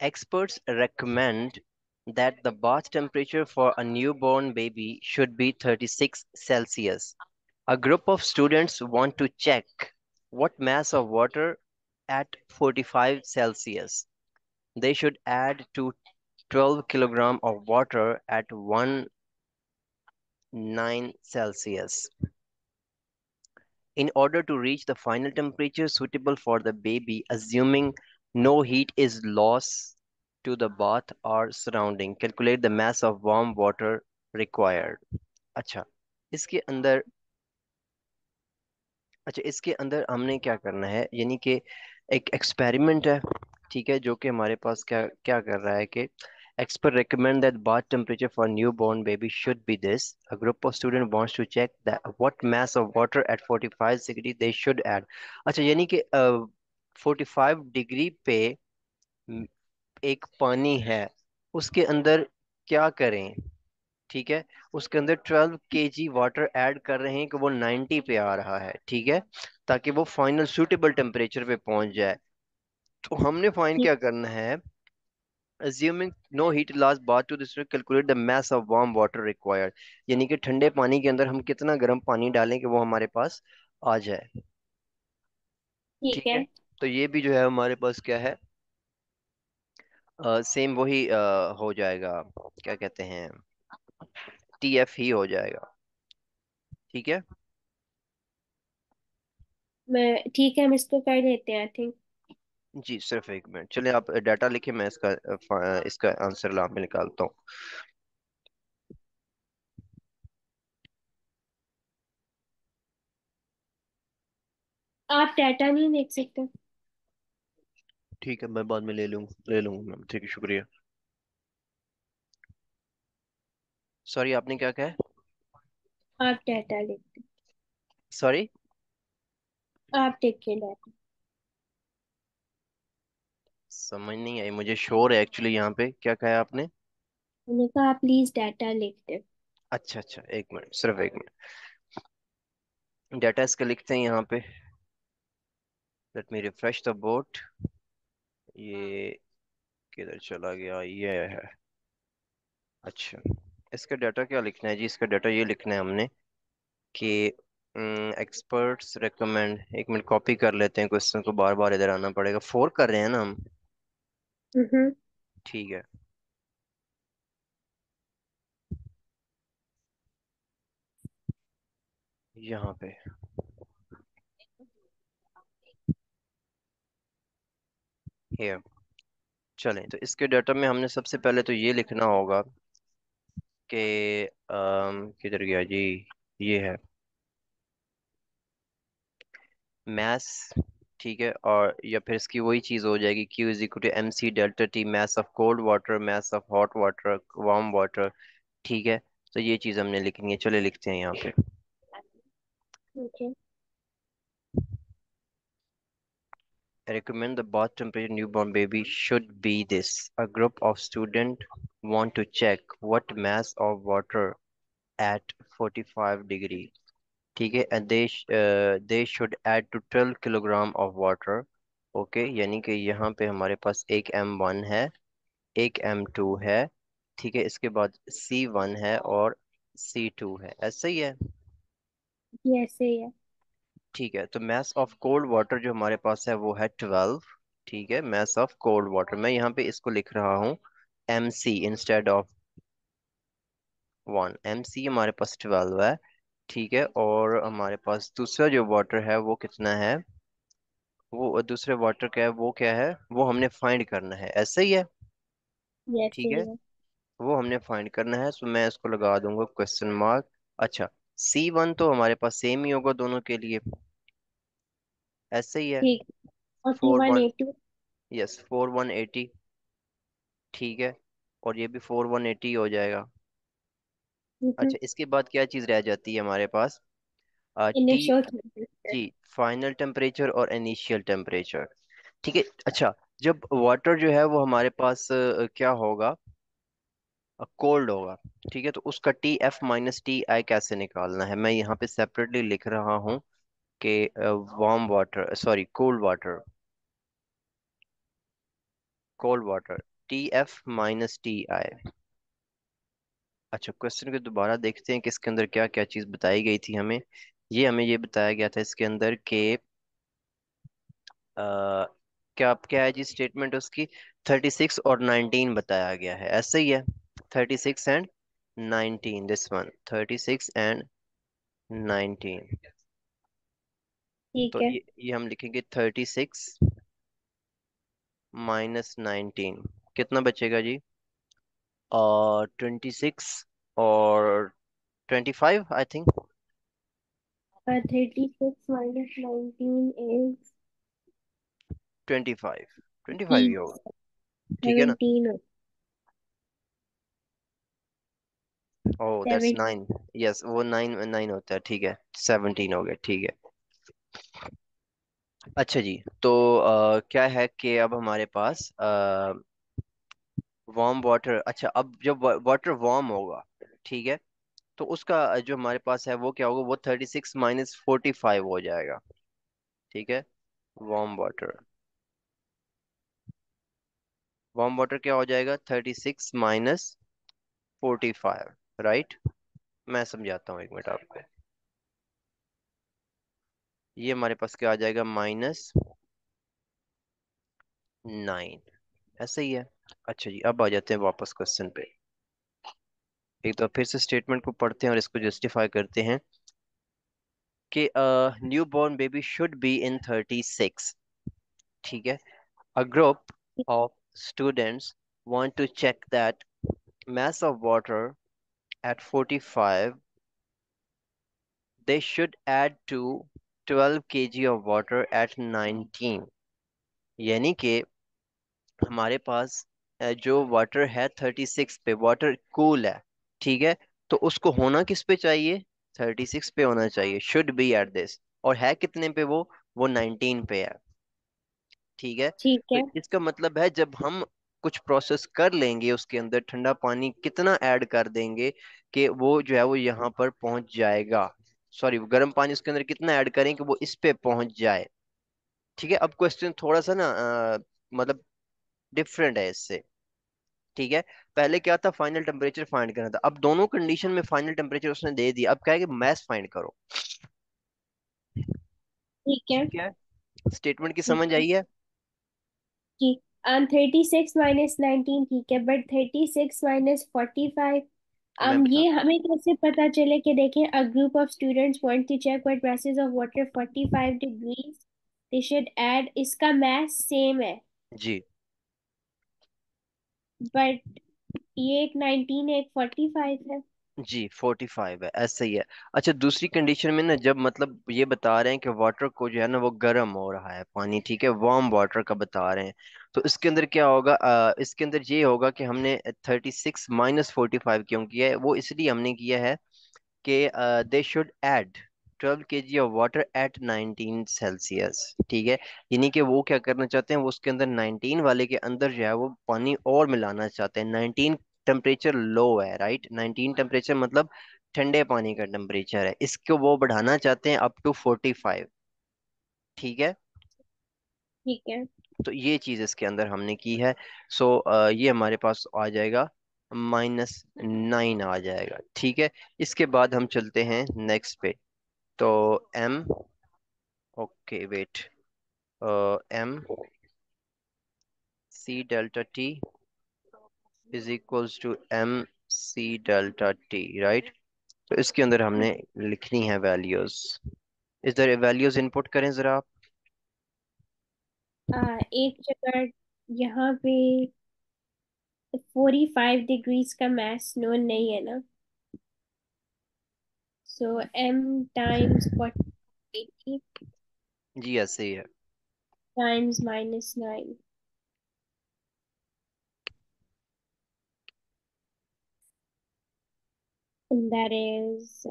Experts recommend that the bath temperature for a newborn baby should be 36 Celsius. A group of students want to check what mass of water at 45 Celsius they should add to 12 kilogram of water at 19 Celsius in order to reach the final temperature suitable for the baby, assuming no heat is lost to the bath or surrounding. Calculate the mass of warm water required. अच्छा इसके अंदर इसके अंदर हमने क्या करना है यानी कि एक एक्सपेरिमेंट है, ठीक है, जो कि हमारे पास क्या क्या कर रहा है कि expert recommend that bath temperature for newborn baby should be this. A group of students wants to check that what mass of water at 45 degree they should add. अच्छा यानी कि 45 डिग्री पे म, एक पानी है, उसके अंदर क्या करें, ठीक है, उसके अंदर 12 kg वाटर ऐड कर रहे हैं कि वो 90 पे आ रहा है, ठीक है, ताकि वो फाइनल सूटेबल टेम्परेचर पे पहुंच जाए। तो हमने फाइन ठीक। क्या करना है, assuming no heat loss bath to this calculate the mass of warm water required, यानी कि ठंडे पानी के अंदर हम कितना गर्म पानी डालें कि वो हमारे पास आ जाए। ठीक ठीक है। है, तो ये भी जो है हमारे पास क्या है, सेम वही हो जाएगा, क्या कहते हैं, TF ही हो जाएगा। ठीक है। मैं ठीक है, हम इसको कर लेते हैं आई थिंक। जी सिर्फ एक मिनट, चलिए आप डाटा लिखिए, मैं इसका इसका आंसर ला में निकालता हूँ। आप डाटा नहीं देख सकते? ठीक है, मैं बाद में ले लूंगा मैम, ठीक है, शुक्रिया। सॉरी, आपने क्या कहा? आप डाटा लिखते। सॉरी, आप देखिए डाटा। समझ नहीं आई मुझे, शोर है एक्चुअली यहाँ पे, क्या कहा है आपने? मैंने कहा आप प्लीज डाटा लिख दे। अच्छा अच्छा, एक मिनट, सिर्फ एक मिनट, डाटा इसका लिखते हैं यहाँ पे। Let me refresh the board. ये किधर चला गया, ये है। अच्छा, इसका डाटा क्या लिखना है जी, इसका डाटा ये लिखना है हमने कि एक्सपर्ट्स रेकमेंड, एक मिनट कॉपी कर लेते हैं, क्वेश्चन को बार बार इधर आना पड़ेगा, 4 कर रहे हैं ना हम। हम्म। ठीक है, यहाँ पे here। चलें, तो इसके डाटा में हमने सबसे पहले तो ये लिखना होगा कि किधर गया जी, ये है मैस, ठीक है, और या फिर इसकी वही चीज हो जाएगी, Q is equal to MC∆T, mass of cold water, mass of hot water, warm water. ठीक है, तो ये चीज हमने लिखनी है, चले लिखते हैं यहाँ पे। Okay. I recommend the bath temperature newborn baby should be this. A group of students want to check what mass of water at 45 degree, ठीक है, and they should add to 12 kilogram of water। Okay, यानी कि यहाँ पे हमारे पास एक M1 है, एक M2 है, ठीक है, इसके बाद C1 है और C2 है, ऐसा ही है। ये ऐसे ही है। ठीक है, तो मैस ऑफ कोल्ड वाटर जो हमारे पास है वो है 12। ठीक है, मैस ऑफ कोल्ड वाटर मैं यहाँ पे इसको लिख रहा हूँ MC इंस्टेड ऑफ 1, MC हमारे पास 12 है। ठीक है, और हमारे पास दूसरा जो वाटर है वो कितना है, वो दूसरे वाटर का है, वो क्या है, वो हमने फाइंड करना है, ऐसा ही है। ये ऐसे ठीक है, ही है। वो हमने फाइंड करना है, सो मैं इसको लगा दूंगा क्वेश्चन मार्क। अच्छा, C1 तो हमारे पास सेम ही होगा दोनों के लिए, ऐसे ही है। ठीक। और C four one one eighty yes 4180, ठीक है, और ये भी 4180 हो जाएगा। अच्छा, इसके बाद क्या चीज़ रह जाती है हमारे पास, टी, इनिशियल टेम्परेचर। जी, फाइनल टेम्परेचर और इनिशियल टेम्परेचर। ठीक है, अच्छा, जब वाटर जो है वो हमारे पास क्या होगा, कोल्ड होगा, ठीक है, तो उसका TF-TI कैसे निकालना है, मैं यहाँ पे सेपरेटली लिख रहा हूँ कि warm water, sorry, cold water, cold water, TF - TI। अच्छा, क्वेश्चन को दोबारा देखते हैं कि इसके अंदर क्या क्या चीज़ बताई गई थी हमें। हमें ये बताया गया था इसके अंदर कि क्या क्या है जी स्टेटमेंट उसकी, 36 और 19 बताया गया है, ऐसे ही है। 36 and 19, दिस वन, 36 and 19। ठीक तो है। ये हम लिखेंगे 36 -19, कितना बचेगा जी? और 26 और 25 I think. 36 - 19 is 25, 25 he T होगा, ठीक है ना? 17 ओह दैट्स 7। 9। यस, वो 9 9 होता है, ठीक है, 17 हो गया, ठीक है। अच्छा जी, तो क्या है कि अब हमारे पास वार्म वाटर, अच्छा अब जब वाटर वार्म होगा, ठीक है, तो उसका जो हमारे पास है वो क्या होगा, वो 36 - 45 हो जाएगा, ठीक है। वार्म वाटर, वार्म वाटर क्या हो जाएगा, 36 - 45, राइट। मैं समझाता हूँ, एक मिनट आपको। ये हमारे पास क्या आ जाएगा, -9, ऐसा ही है। अच्छा जी, अब आ जाते हैं वापस क्वेश्चन पे। एक तो फिर से स्टेटमेंट को पढ़ते हैं और इसको जस्टिफाई करते हैं कि new born baby should be in 36, ठीक है। A group of students want to check that mass of water at 45. They should add to 12 kg of water at 19। यानी कि हमारे पास जो वाटर है 36 पे, वाटर कूल है, ठीक है। तो उसको होना किस पे चाहिए, 36 पे होना चाहिए, शुड बी एट दिस। और है कितने पे वो 19 पे है, ठीक है। ठीक तो है। इसका मतलब है जब हम कुछ प्रोसेस कर लेंगे, उसके अंदर ठंडा पानी कितना ऐड कर देंगे कि वो जो है वो यहाँ पर पहुंच जाएगा। सॉरी, गर्म पानी उसके अंदर कितना ऐड करें कि वो इस पे पहुंच जाए, ठीक है। अब क्वेश्चन थोड़ा सा ना मतलब डिफरेंट है इससे, ठीक है। पहले क्या था, फाइनल टेम्परेचर फाइंड करना था, अब दोनों कंडीशन में फाइनल टेम्परेचर उसने दे दिया, अब क्या है कि मैथ फाइंड करो, ठीक है। ठीक है। स्टेटमेंट की ठीक समझ है। आई है? ठीक। 36 - 19 ठीक है, बट 36 - 45। मैं ये बताता हूँ। हमें कैसे पता चले कि देखें, a group of students want to check what masses of water 45 degrees they should add, इसका मैथ सेम है, जी बट ये एक 19 है, एक 45 है। जी, 45 है, ऐसा ही है। अच्छा, दूसरी कंडीशन में ना, जब मतलब ये बता रहे हैं कि वाटर को जो है ना वो गर्म हो रहा है पानी, ठीक है, वार्म वाटर का बता रहे हैं, तो इसके अंदर क्या होगा, इसके अंदर ये होगा कि हमने 36 - 45 क्यों किया है, वो इसलिए हमने किया है कि दे should add 12 kg of water at 19 Celsius, ठीक है। यानी कि वो क्या करना चाहते हैं, वो उसके अंदर 19 वाले के अंदर जो है वो पानी और मिलाना चाहते हैं। 19 टेम्परेचर लो है, राइट, 19 टेम्परेचर मतलब ठंडे पानी का टेम्परेचर है, इसको वो बढ़ाना चाहते हैं अप टू 45, ठीक है। ठीक है। तो ये चीज इसके अंदर हमने की है। सो ये हमारे पास आ जाएगा -9 आ जाएगा, ठीक है। इसके बाद हम चलते हैं नेक्स्ट पे। तो M, okay wait, M C delta T is equals to MC∆T, right. तो इसके अंदर हमने लिखनी है वैल्यूज। इधर वैल्यूज इनपुट करें जरा आप। एक जगह यहाँ पे 45 डिग्रीज का मैथ्स नोन नहीं है ना, सो m टाइम्स 40 जी ऐसे ही है। Times -9, and that is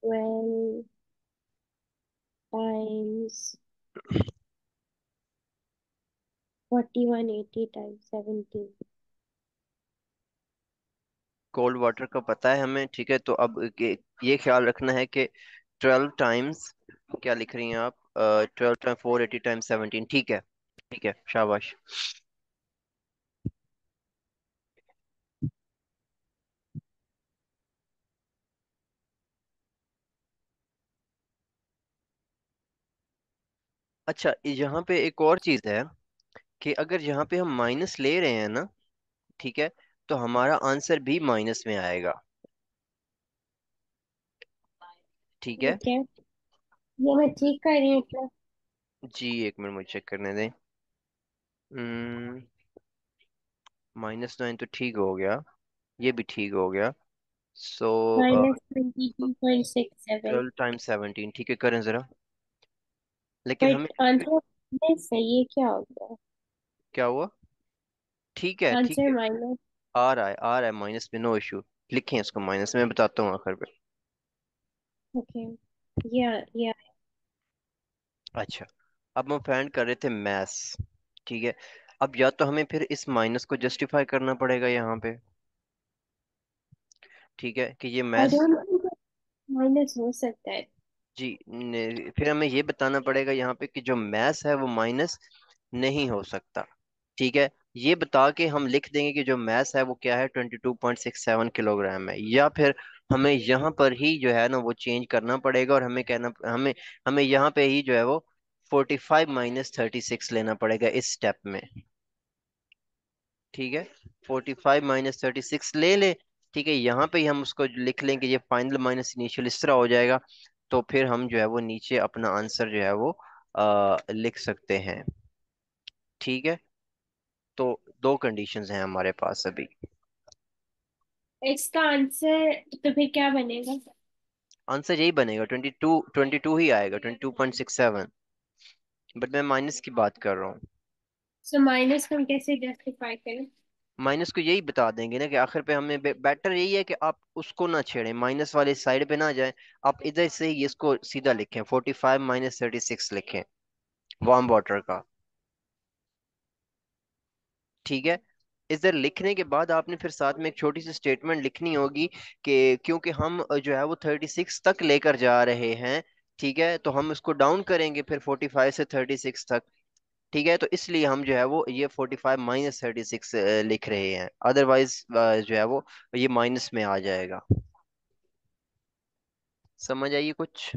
12 times 4180 times 17। Cold water का पता है हमें, ठीक है। तो अब ये ख्याल रखना है कि 12 टाइम्स, क्या लिख रही हैं आप, 12 टाइम 4 80 टाइम 17, ठीक है, ठीक है, शाबाश। अच्छा, यहाँ पे एक और चीज है कि अगर यहाँ पे हम माइनस ले रहे हैं ना, ठीक है, तो हमारा आंसर भी माइनस में आएगा, ठीक है। ठीक है, ये मैं ठीक कर रही हूँ क्या? जी, एक मिनट मुझे चेक करने दें। -9 तो ठीक हो गया, ये भी ठीक हो गया। सो -22.67। 12 टाइम 17, ठीक है, करें जरा। लेकिन हमें बट आंसर में सही है, क्या हो गया? क्या हुआ? ठीक है, ठीक आंसर है, माइनस। आ रहा है माइनस में, नो इशू। लिखें इसको माइनस में, मैं बताता हूँ आखिर पे। ओके, या अच्छा, अब हम फाइंड कर रहे थे मैथ्स, ठीक है। अब या तो हमें फिर इस माइनस को जस्टिफाई करना पड़ेगा यहाँ पे, ठीक है, कि ये आई मैथ्स। डोंट थिंक माइनस हो सकता है। जी, फिर हमें ये बताना पड़ेगा यहाँ पे कि जो मैथ्स है वो माइनस नहीं हो सकता, ठीक है। ये बता के हम लिख देंगे कि जो मैथ्स है वो क्या है, 22.67 किलोग्राम है, या फिर हमें यहाँ पर ही जो है ना वो चेंज करना पड़ेगा, और हमें कहना हमें हमें यहाँ पे ही जो है वो 45 - 36 लेना पड़ेगा इस स्टेप में, ठीक है। 45 - 36 ले ले, ठीक है, यहाँ पे ही हम उसको लिख लें कि ये फाइनल माइनस इनिशियल इस तरह हो जाएगा। तो फिर हम जो है वो नीचे अपना आंसर जो है वो लिख सकते हैं, ठीक है। तो दो कंडीशंस हैं हमारे पास अभी। इसका आंसर तो फिर क्या बनेगा? आंसर यही बनेगा, 22 ही आएगा, 22.67। बट मैं माइनस की बात कर रहा हूँ। सो माइनस को हम कैसे जस्टिफाई करें? माइनस को यही बता देंगे ना कि आखिर पे हमें बेटर यही है कि आप उसको ना छेड़ें, माइनस वाले साइड पे ना जाएं। आप इधर से ही इसको सीधा लिखें, 45 - 36 लिखें, वार्म वाटर का, ठीक है। इधर लिखने के बाद आपने फिर साथ में एक छोटी सी स्टेटमेंट लिखनी होगी कि क्योंकि हम जो है वो 36 तक लेकर जा रहे हैं, ठीक है, तो हम इसको डाउन करेंगे फिर 45 से 36 तक, ठीक है। तो इसलिए हम जो है वो ये 45 - 36 लिख रहे हैं, अदरवाइज जो है वो ये माइनस में आ जाएगा। समझ आइए कुछ?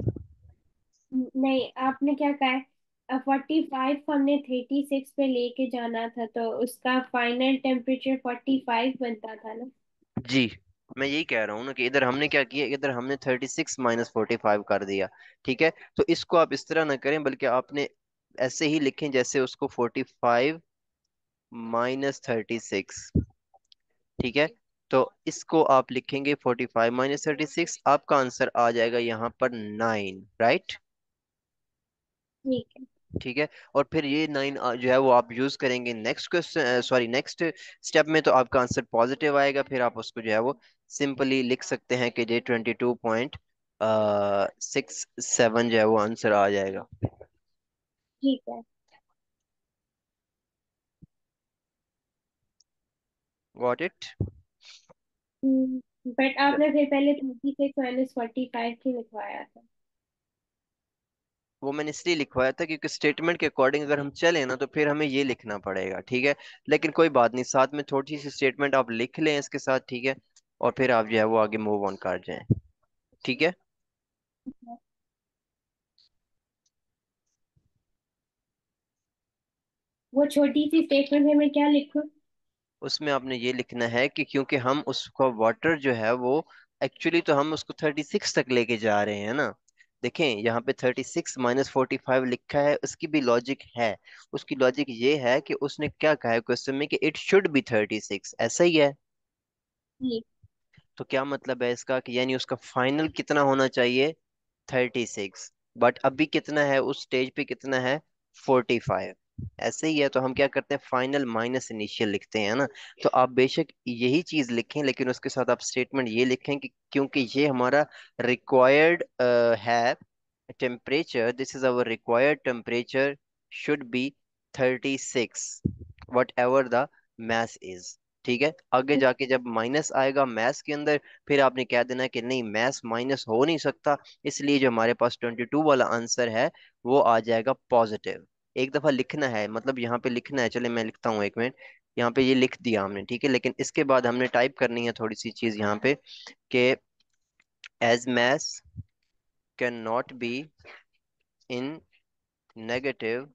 नहीं, आपने क्या कहा है? 45 को हमने 36 पे लेके जाना था, तो उसका फाइनल टेम्परेचर 45 बनता था ना? जी, मैं यही कह रहा हूँ ना कि इधर हमने क्या किया, इधर हमने 36 - 45 कर दिया, ठीक है। तो इसको आप इस तरह ना करें, बल्कि आपने ऐसे ही लिखें जैसे उसको 45 - 36, ठीक है। तो इसको आप लिखेंगे 45 - 36, आपका आंसर आ जाएगा यहाँ पर 9, राइट, ठीक है। ठीक है। और फिर ये 9 जो है वो आप यूज करेंगे next question, sorry next step में, तो आपका आंसर पॉजिटिव आएगा, फिर आप उसको जो है वो सिंपली लिख सकते हैं कि ये 22.67 जो है वो आंसर आ जाएगा। ठीक है। Got it? बट आपने फिर पहले 36 - 45 क्यों लिखवाया था? वो मैंने इसलिए लिखवाया था क्योंकि स्टेटमेंट के अकॉर्डिंग अगर हम चले ना तो फिर हमें ये लिखना पड़ेगा, ठीक है। लेकिन कोई बात नहीं, साथ में थोड़ी सी स्टेटमेंट आप लिख लें इसके साथ, ठीक है, और फिर आप जो है वो आगे मूव ऑन कर जाएं, ठीक है। वो छोटी सी स्टेटमेंट में मैं क्या लिखूं? उसमें आपने ये लिखना है कि क्योंकि हम उसका वाटर जो है वो एक्चुअली तो हम उसको 36 तक लेके जा रहे हैं ना। देखें यहाँ पे 36 - 45 लिखा है, उसकी भी लॉजिक है। उसकी लॉजिक ये है कि उसने क्या कहा है क्वेश्चन में कि इट शुड बी 36, ऐसा ही है। ठीक। तो क्या मतलब है इसका कि यानी उसका फाइनल कितना होना चाहिए, 36, बट अभी कितना है उस स्टेज पे, कितना है, 45। ऐसे ही है, तो हम क्या करते हैं, फाइनल माइनस इनिशियल लिखते हैं ना। तो आप बेशक यही चीज लिखें, लेकिन उसके साथ आप स्टेटमेंट ये लिखें कि क्योंकि ये हमारा रिक्वायर्ड है temperature, this is our required temperature should be 36, what ever the math is, ठीक है, आगे जाके जब माइनस आएगा मैथ्स के अंदर, फिर आपने कह देना है कि नहीं मैथ्स माइनस हो नहीं सकता, इसलिए जो हमारे पास 22 वाला आंसर है वो आ जाएगा पॉजिटिव। एक दफा लिखना है, मतलब यहाँ पे लिखना है, चले मैं लिखता हूँ, एक मिनट। यहाँ पे ये लिख दिया हमने, ठीक है, लेकिन इसके बाद हमने टाइप करनी है थोड़ी सी चीज यहाँ पे, कि as mass can not be in negative,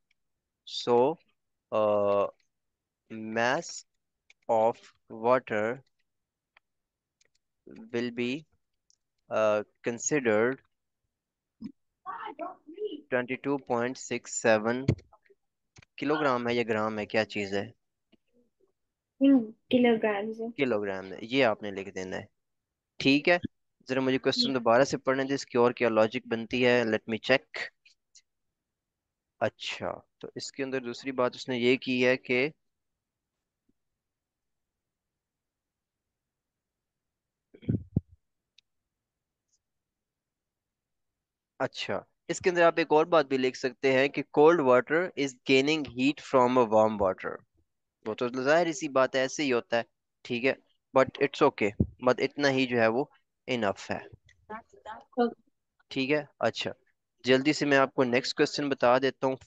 so mass of water will be considered 22.67 kilogram है या ग्राम है, क्या चीज़ है? किलोग्राम से। किलोग्राम है, ये आपने लिख देना है। ठीक है, जरा मुझे क्वेश्चन दोबारा से पढ़ने दे, इसकी और क्या लॉजिक बनती है, लेट मी चेक। अच्छा, तो इसके अंदर दूसरी बात उसने ये की है कि, अच्छा, इसके अंदर आप एक और बात भी लिख सकते हैं कि cold water is gaining heat from a warm water. वो तो जाहिर सी बात है, ऐसे ही होता है। ठीक है, बट इट्स ओके, बट इतना ही जो है वो इनफ है। ठीक है, अच्छा, जल्दी से मैं आपको नेक्स्ट क्वेश्चन बता देता हूँ।